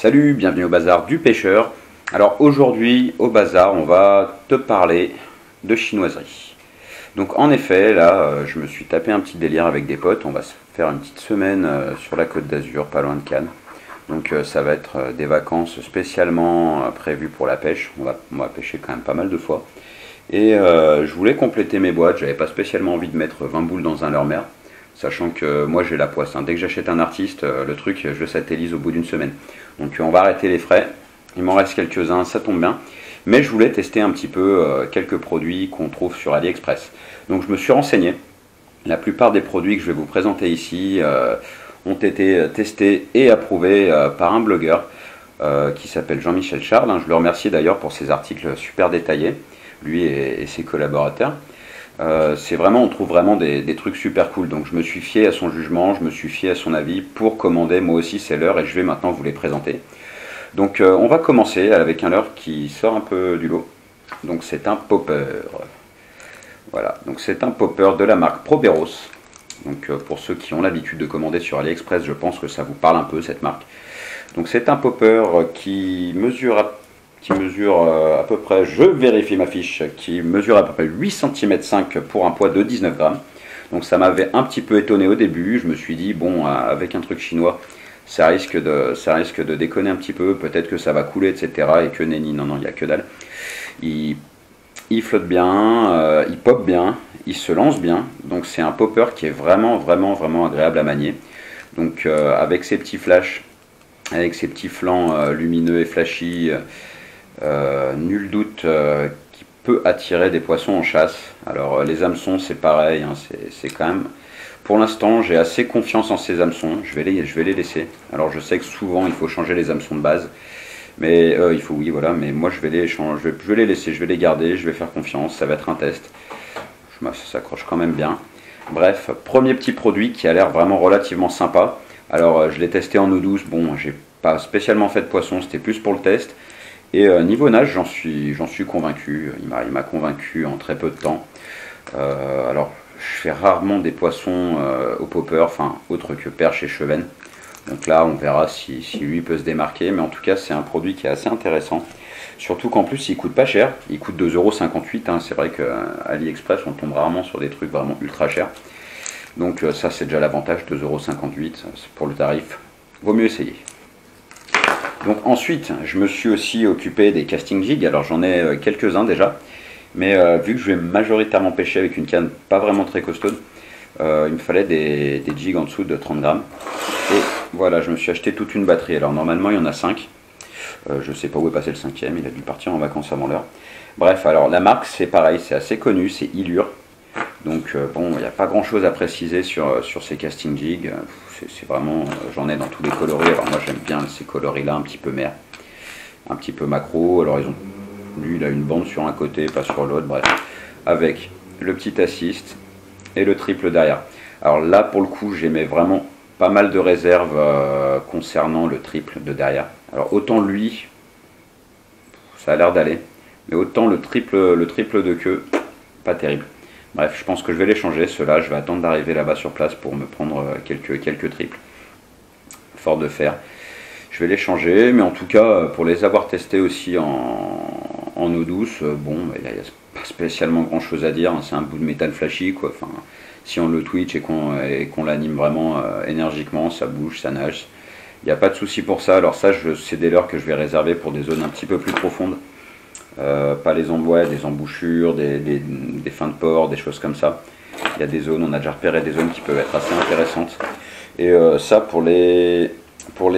Salut, bienvenue au bazar du pêcheur. Alors aujourd'hui au bazar on va te parler de chinoiserie. Donc en effet là je me suis tapé un petit délire avec des potes, on va se faire une petite semaine sur la côte d'Azur, pas loin de Cannes. Donc ça va être des vacances spécialement prévues pour la pêche, on va pêcher quand même pas mal de fois. Et je voulais compléter mes boîtes, j'avais pas spécialement envie de mettre 20 boules dans un leurre-mer. Sachant que moi j'ai la poisse, hein. Dès que j'achète un artiste, le truc je le satellise au bout d'une semaine. Donc on va arrêter les frais, il m'en reste quelques-uns, ça tombe bien. Mais je voulais tester un petit peu quelques produits qu'on trouve sur AliExpress. Donc je me suis renseigné, la plupart des produits que je vais vous présenter ici ont été testés et approuvés par un blogueur qui s'appelle Jean-Michel Charles, hein. Je le remercie d'ailleurs pour ses articles super détaillés, lui et ses collaborateurs. C'est vraiment, on trouve vraiment des trucs super cool. Donc je me suis fié à son jugement, je me suis fié à son avis pour commander. Moi aussi c'est l'heure et je vais maintenant vous les présenter. Donc on va commencer avec un leurre qui sort un peu du lot. Donc c'est un popper. Voilà, donc c'est un popper de la marque Proberos. Donc pour ceux qui ont l'habitude de commander sur AliExpress, je pense que ça vous parle un peu cette marque. Donc c'est un popper qui mesure à peu près, je vérifie ma fiche, qui mesure à peu près 8 cm 5 pour un poids de 19 grammes. Donc ça m'avait un petit peu étonné au début, je me suis dit bon avec un truc chinois ça risque de déconner un petit peu, peut-être que ça va couler etc. Et que nenni, non il n'y a que dalle. Il flotte bien, il pop bien, il se lance bien, donc c'est un popper qui est vraiment agréable à manier. Donc avec ses petits flashs, avec ses petits flancs lumineux et flashy, nul doute qui peut attirer des poissons en chasse. Alors les hameçons c'est pareil, hein, c'est quand même, pour l'instant j'ai assez confiance en ces hameçons, je vais les laisser. Alors je sais que souvent il faut changer les hameçons de base, mais il faut, oui voilà, mais moi je vais les changer, je vais les laisser, je vais les garder, je vais faire confiance, ça va être un test. Ça s'accroche quand même bien. Bref, premier petit produit qui a l'air vraiment relativement sympa. Alors je l'ai testé en eau douce, bon j'ai pas spécialement fait de poisson, c'était plus pour le test. Et niveau nage, j'en suis convaincu, il m'a convaincu en très peu de temps. Alors je fais rarement des poissons au popper, enfin autre que perche et chevenne. Donc là on verra si lui peut se démarquer, mais en tout cas c'est un produit qui est assez intéressant. Surtout qu'en plus il coûte pas cher, il coûte 2,58 €, hein. C'est vrai qu'à AliExpress on tombe rarement sur des trucs vraiment ultra chers. Donc ça c'est déjà l'avantage, 2,58 € pour le tarif, vaut mieux essayer. Donc ensuite je me suis aussi occupé des casting jigs, alors j'en ai quelques-uns déjà, mais vu que je vais majoritairement pêcher avec une canne pas vraiment très costaude, il me fallait des jigs en dessous de 30 grammes. Et voilà, je me suis acheté toute une batterie, alors normalement il y en a 5, je sais pas où est passé le 5e, il a dû partir en vacances avant l'heure. Bref, alors la marque c'est pareil, c'est assez connu, c'est Ilure. Donc bon, il n'y a pas grand chose à préciser sur ces casting jigs, c'est vraiment, j'en ai dans tous les coloris. Alors moi j'aime bien ces coloris là, un petit peu mer, un petit peu macro. Alors lui il a une bande sur un côté, pas sur l'autre, bref, avec le petit assist et le triple derrière. Alors là pour le coup j'aimais vraiment pas mal de réserves concernant le triple de derrière. Alors autant lui, ça a l'air d'aller, mais autant le triple de queue, pas terrible. Bref, je pense que je vais les changer, ceux-là, je vais attendre d'arriver là-bas sur place pour me prendre quelques triples. Fort de fer. Je vais les changer, mais en tout cas, pour les avoir testés aussi en eau douce, bon, il n'y a pas spécialement grand-chose à dire, hein. C'est un bout de métal flashy, quoi. Enfin, si on le twitch et qu'on l'anime vraiment énergiquement, ça bouge, ça nage. Il n'y a pas de souci pour ça. Alors ça, c'est des leurres que je vais réserver pour des zones un petit peu plus profondes. Pas les embouts, des embouchures, des fins de port, des choses comme ça. Il y a des zones, on a déjà repéré des zones qui peuvent être assez intéressantes. Et ça pour les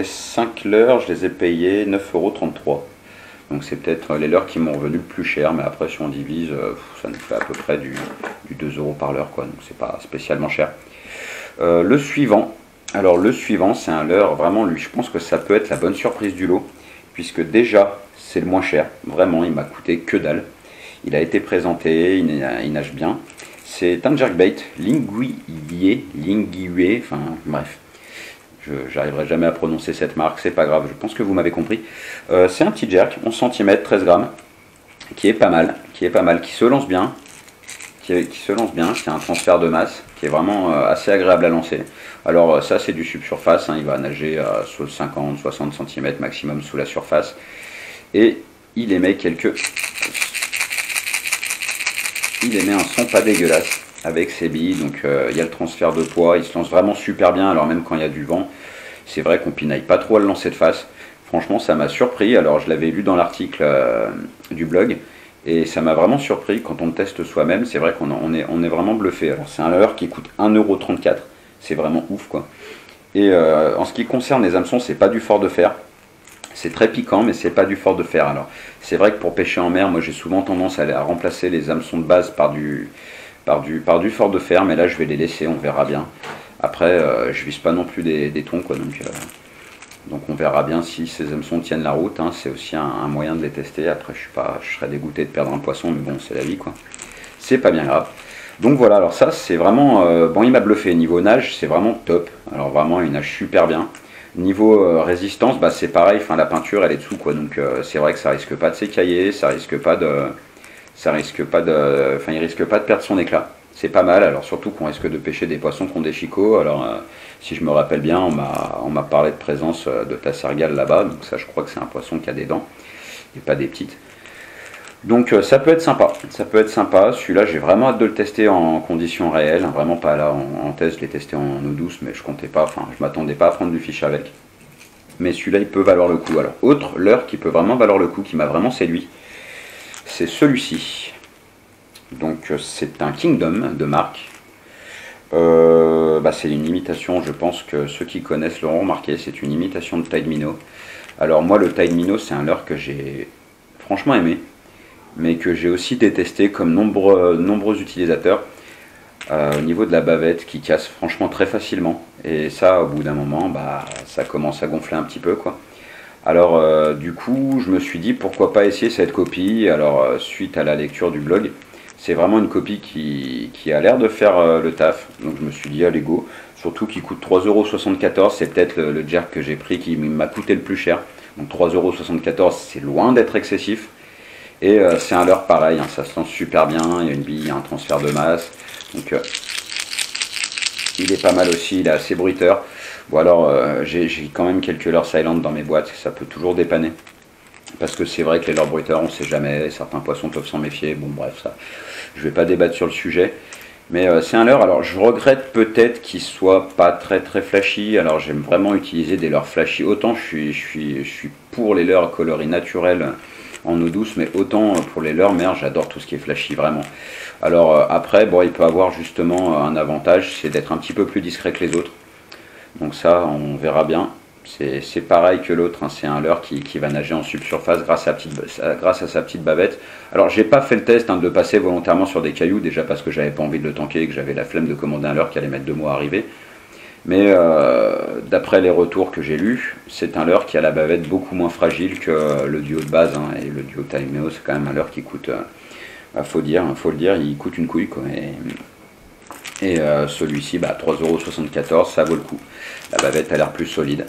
5 leurres, je les ai payés 9,33 €. Donc c'est peut-être les leurres qui m'ont revenu le plus cher, mais après si on divise, ça nous fait à peu près du 2 € par leurre, quoi. Donc c'est pas spécialement cher. Le suivant, alors le suivant c'est un leurre, vraiment lui, je pense que ça peut être la bonne surprise du lot, puisque déjà c'est le moins cher, vraiment il m'a coûté que dalle. Il a été présenté, il nage bien. C'est un jerkbait Linguier, enfin bref, j'arriverai jamais à prononcer cette marque, c'est pas grave, je pense que vous m'avez compris. C'est un petit jerk, 11 cm, 13 grammes, qui est pas mal, qui se lance bien, qui a un transfert de masse, qui est vraiment assez agréable à lancer. Alors ça c'est du subsurface, hein, il va nager à 50-60 cm maximum sous la surface. Et il émet un son pas dégueulasse avec ses billes, donc il y a le transfert de poids, il se lance vraiment super bien, alors même quand il y a du vent, c'est vrai qu'on pinaille pas trop à le lancer de face. Franchement ça m'a surpris, alors je l'avais lu dans l'article du blog, et ça m'a vraiment surpris quand on le teste soi-même, c'est vrai qu'on est vraiment bluffé. Alors c'est un leurre qui coûte 1,34 €, c'est vraiment ouf quoi. Et en ce qui concerne les hameçons, c'est pas du fort de fer. C'est très piquant, mais c'est pas du fort de fer. Alors, c'est vrai que pour pêcher en mer, moi j'ai souvent tendance à remplacer les hameçons de base par du fort de fer, mais là je vais les laisser, on verra bien. Après, je vise pas non plus des thons, quoi, donc on verra bien si ces hameçons tiennent la route. Hein. C'est aussi un moyen de les tester. Après, je serais dégoûté de perdre un poisson, mais bon, c'est la vie, quoi. C'est pas bien grave. Donc voilà, alors ça, c'est vraiment... bon, il m'a bluffé. Niveau nage, c'est vraiment top. Alors vraiment, il nage super bien. Niveau résistance, bah, c'est pareil, enfin, la peinture elle est dessous quoi, donc c'est vrai que ça risque pas de s'écailler, il risque pas de perdre son éclat. C'est pas mal, alors surtout qu'on risque de pêcher des poissons qui ont des chicots. Alors si je me rappelle bien, on m'a parlé de présence de tassergale là-bas, donc ça je crois que c'est un poisson qui a des dents et pas des petites. Donc ça peut être sympa, celui-là j'ai vraiment hâte de le tester en conditions réelles, hein, vraiment pas là en test, je l'ai testé en eau douce, mais je m'attendais pas à prendre du fiche avec. Mais celui-là il peut valoir le coup. Alors autre leurre qui peut vraiment valoir le coup, qui m'a vraiment séduit, c'est celui-ci. Donc c'est un Kingdom de marque. C'est une imitation, je pense que ceux qui connaissent l'auront remarqué, c'est une imitation de Tide Minnow. Alors moi le Tide Minnow c'est un leurre que j'ai franchement aimé, mais que j'ai aussi détesté comme nombreux utilisateurs au niveau de la bavette qui casse franchement très facilement. Et ça, au bout d'un moment, bah, ça commence à gonfler un petit peu quoi. Alors du coup, je me suis dit pourquoi pas essayer cette copie. Alors suite à la lecture du blog, c'est vraiment une copie qui a l'air de faire le taf. Donc je me suis dit allez go. Surtout qu'il coûte 3,74 €, c'est peut-être le jerk que j'ai pris qui m'a coûté le plus cher. Donc 3,74 €, c'est loin d'être excessif. Et c'est un leurre pareil, hein, ça se lance super bien, il y a une bille, il y a un transfert de masse, donc il est pas mal aussi, il est assez bruiteur. Bon alors j'ai quand même quelques leurres silent dans mes boîtes, ça peut toujours dépanner. Parce que c'est vrai que les leurres bruiteurs, on sait jamais, certains poissons peuvent s'en méfier, bon bref, ça, je vais pas débattre sur le sujet. Mais c'est un leurre, alors je regrette peut-être qu'il soit pas très flashy, alors j'aime vraiment utiliser des leurres flashy, autant je suis pour les leurres coloris naturels en eau douce, mais autant pour les leurres mer, j'adore tout ce qui est flashy, vraiment. Alors après, bon, il peut avoir justement un avantage, c'est d'être un petit peu plus discret que les autres. Donc ça, on verra bien. C'est pareil que l'autre, hein, c'est un leurre qui va nager en subsurface grâce à sa petite bavette. Alors j'ai pas fait le test de le passer volontairement sur des cailloux, déjà parce que j'avais pas envie de le tanker et que j'avais la flemme de commander un leurre qui allait mettre 2 mois à arriver. Mais d'après les retours que j'ai lus, c'est un leurre qui a la bavette beaucoup moins fragile que le duo de base. Hein, et le duo Tide Minnow, c'est quand même un leurre qui coûte, faut le dire, il coûte une couille. Quoi, et celui-ci, 3,74 €, ça vaut le coup. La bavette a l'air plus solide.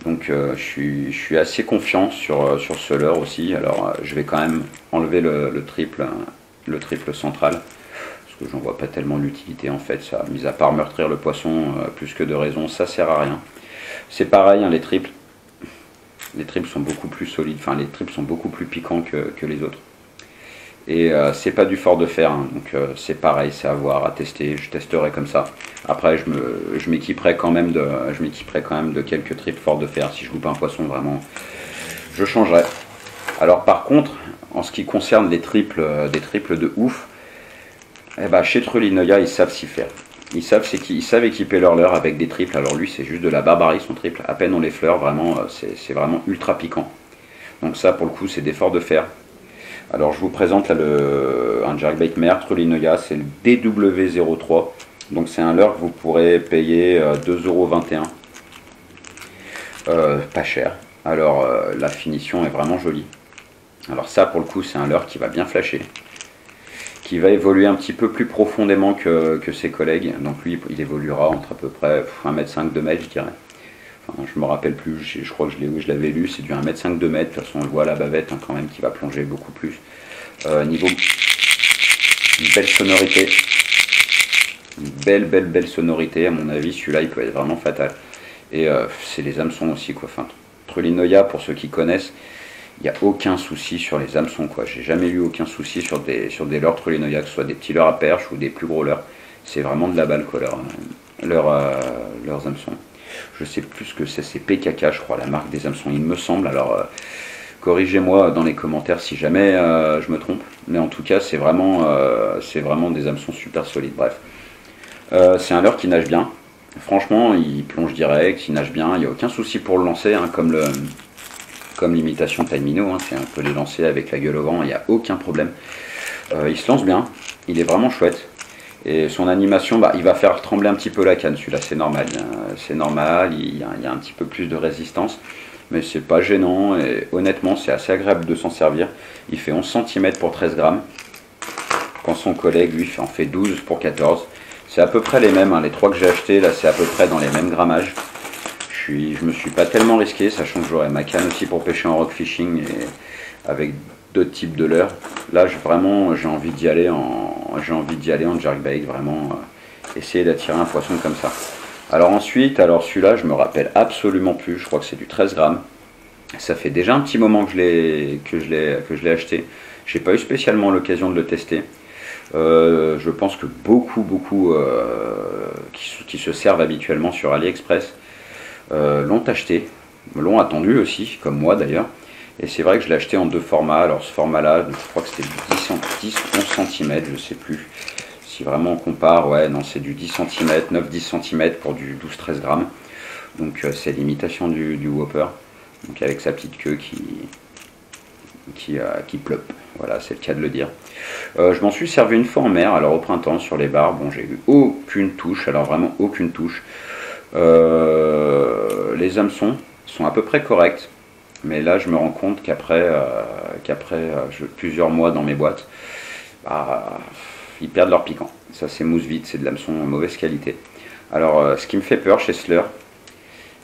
Donc je suis assez confiant sur ce leurre aussi. Alors je vais quand même enlever le triple central. Parce que j'en vois pas tellement l'utilité en fait, ça, mis à part meurtrir le poisson, plus que de raison, ça sert à rien. C'est pareil, hein, les triples sont beaucoup plus solides, enfin les triples sont beaucoup plus piquants que les autres. Et c'est pas du fort de fer, hein, donc c'est pareil, c'est à voir, à tester, je testerai comme ça. Après je m'équiperai quand même de quelques triples forts de fer, si je loupe un poisson vraiment, je changerai. Alors par contre, en ce qui concerne des triples de ouf, chez Trulinoia, ils savent s'y faire. Ils savent équiper leur leurre avec des triples. Alors lui, c'est juste de la barbarie son triple. À peine on les fleure, vraiment, c'est vraiment ultra piquant. Donc ça, pour le coup, c'est des forts de fer. Alors je vous présente là un jerkbait mer Trulinoia, c'est le DW03. Donc c'est un leurre que vous pourrez payer 2,21 €. Pas cher. Alors la finition est vraiment jolie. Alors ça, pour le coup, c'est un leurre qui va bien flasher, qui va évoluer un petit peu plus profondément que ses collègues. Donc lui, il évoluera entre à peu près 1,5 m, 2 m, je dirais. Enfin, je me rappelle plus, je crois que je l'avais lu, c'est du 1,5 m, 2 m. De toute façon, on le voit à la bavette hein, quand même, qui va plonger beaucoup plus. Niveau une belle sonorité. Une belle sonorité. À mon avis, celui-là, il peut être vraiment fatal. Et c'est les hameçons aussi, quoi. Enfin, Trulinoia, pour ceux qui connaissent, il n'y a aucun souci sur les hameçons, quoi. J'ai jamais eu aucun souci sur des leurres Trulinoia, que ce soit des petits leurres à perche ou des plus gros leurres. C'est vraiment de la balle, quoi, leurs hameçons. Je sais plus ce que c'est PKK, je crois, la marque des hameçons, il me semble. Alors, corrigez-moi dans les commentaires si jamais je me trompe. Mais en tout cas, c'est vraiment des hameçons super solides. Bref, c'est un leurre qui nage bien. Franchement, il plonge direct, il nage bien. Il n'y a aucun souci pour le lancer, hein, comme l'imitation Taimino. Hein, on peut les lancer avec la gueule au vent, il n'y a aucun problème. Il se lance bien, il est vraiment chouette. Et son animation, il va faire trembler un petit peu la canne, celui-là, c'est normal. C'est normal, il y a un petit peu plus de résistance. Mais c'est pas gênant et honnêtement c'est assez agréable de s'en servir. Il fait 11 cm pour 13 grammes. Quand son collègue lui en fait 12 pour 14. C'est à peu près les mêmes, hein. Les trois que j'ai achetés là c'est à peu près dans les mêmes grammages. Je me suis pas tellement risqué, sachant que j'aurai ma canne aussi pour pêcher en rock fishing et avec d'autres types de leurres. Là j'ai envie d'y aller en jerkbait, vraiment essayer d'attirer un poisson comme ça. Alors ensuite, celui-là, je me rappelle absolument plus, je crois que c'est du 13 grammes. Ça fait déjà un petit moment que je l'ai acheté. J'ai pas eu spécialement l'occasion de le tester. Je pense que beaucoup qui se servent habituellement sur AliExpress l'ont acheté, l'ont attendu aussi, comme moi d'ailleurs. Et c'est vrai que je l'ai acheté en deux formats. Alors ce format-là, je crois que c'était du 10-11 cm, je sais plus. Si vraiment on compare, ouais, non, c'est du 10 cm, 9-10 cm pour du 12-13 grammes. Donc c'est l'imitation du Whopper. Donc avec sa petite queue qui plop. Voilà, c'est le cas de le dire. Je m'en suis servi une fois en mer, alors au printemps sur les bars. Bon, j'ai eu aucune touche, alors vraiment aucune touche. Les hameçons sont à peu près corrects. Mais là, je me rends compte qu'après plusieurs mois dans mes boîtes, ils perdent leur piquant. Ça, c'est mousse vide, c'est de l'hameçon en mauvaise qualité. Alors, ce qui me fait peur chez ce leurre,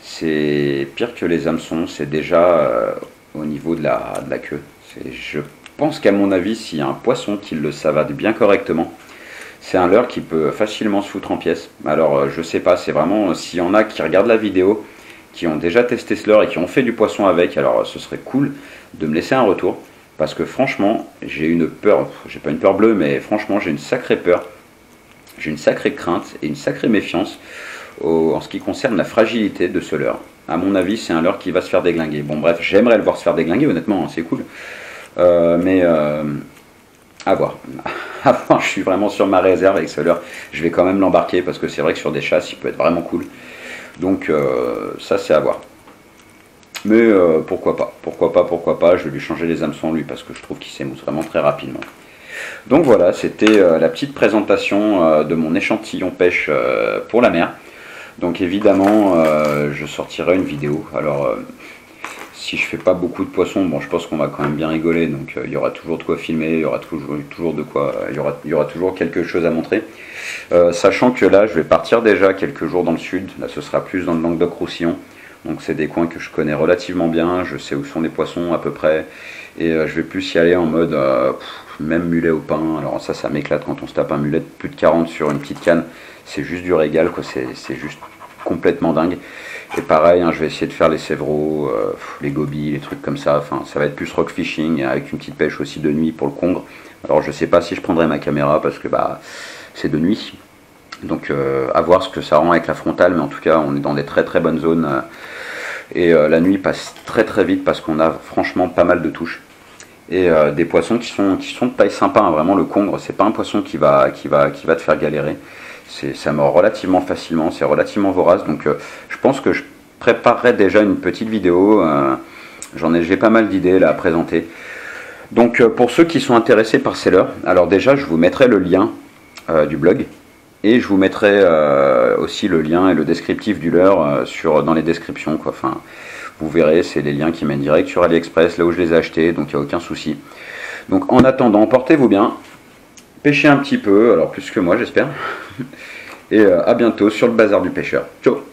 c'est pire que les hameçons, c'est déjà au niveau de la queue. Je pense qu'à mon avis, s'il y a un poisson qui le savate bien correctement, c'est un leurre qui peut facilement se foutre en pièces. Alors, je sais pas, c'est vraiment, s'il y en a qui regardent la vidéo, qui ont déjà testé ce leurre et qui ont fait du poisson avec, alors ce serait cool de me laisser un retour. Parce que franchement, j'ai une peur, j'ai pas une peur bleue, mais franchement, j'ai une sacrée peur, j'ai une sacrée crainte et une sacrée méfiance en ce qui concerne la fragilité de ce leurre. À mon avis, c'est un leurre qui va se faire déglinguer. Bon, bref, j'aimerais le voir se faire déglinguer, honnêtement, c'est cool. Mais à voir. Je suis vraiment sur ma réserve avec ce leurre. Je vais quand même l'embarquer parce que c'est vrai que sur des chasses, il peut être vraiment cool. Donc, ça, c'est à voir. Mais pourquoi pas, je vais lui changer les hameçons lui parce que je trouve qu'il s'émousse vraiment très rapidement. Donc voilà, c'était la petite présentation de mon échantillon pêche pour la mer. Donc évidemment, je sortirai une vidéo. Alors, si je fais pas beaucoup de poissons, bon, je pense qu'on va quand même bien rigoler. Donc il y aura toujours de quoi filmer, il y aura toujours de quoi, il y aura toujours quelque chose à montrer. Sachant que là, je vais partir déjà quelques jours dans le sud. Là, ce sera plus dans le Languedoc-Roussillon. Donc c'est des coins que je connais relativement bien, je sais où sont les poissons à peu près, et je vais plus y aller en mode même mulet au pain. Alors ça m'éclate quand on se tape un mulet de plus de 40 sur une petite canne, c'est juste du régal, quoi. C'est juste complètement dingue. Et pareil, hein, je vais essayer de faire les sévreaux, les gobies, les trucs comme ça. Enfin, ça va être plus rock fishing avec une petite pêche aussi de nuit pour le congre. Alors je sais pas si je prendrai ma caméra parce que c'est de nuit. Donc à voir ce que ça rend avec la frontale, mais en tout cas on est dans des très bonnes zones et la nuit passe très vite parce qu'on a franchement pas mal de touches et des poissons qui sont de taille sympa, hein. Vraiment le congre c'est pas un poisson qui va te faire galérer, ça mord relativement facilement, c'est relativement vorace, donc je pense que je préparerai déjà une petite vidéo, j'ai pas mal d'idées là à présenter. Donc pour ceux qui sont intéressés par ces leurres, alors déjà je vous mettrai le lien du blog. Et je vous mettrai aussi le lien et le descriptif du leurre dans les descriptions, quoi. Enfin, vous verrez, c'est les liens qui mènent direct sur AliExpress, là où je les ai achetés, donc il n'y a aucun souci. Donc en attendant, portez-vous bien, pêchez un petit peu, alors plus que moi j'espère, et à bientôt sur le bazar du pêcheur. Ciao.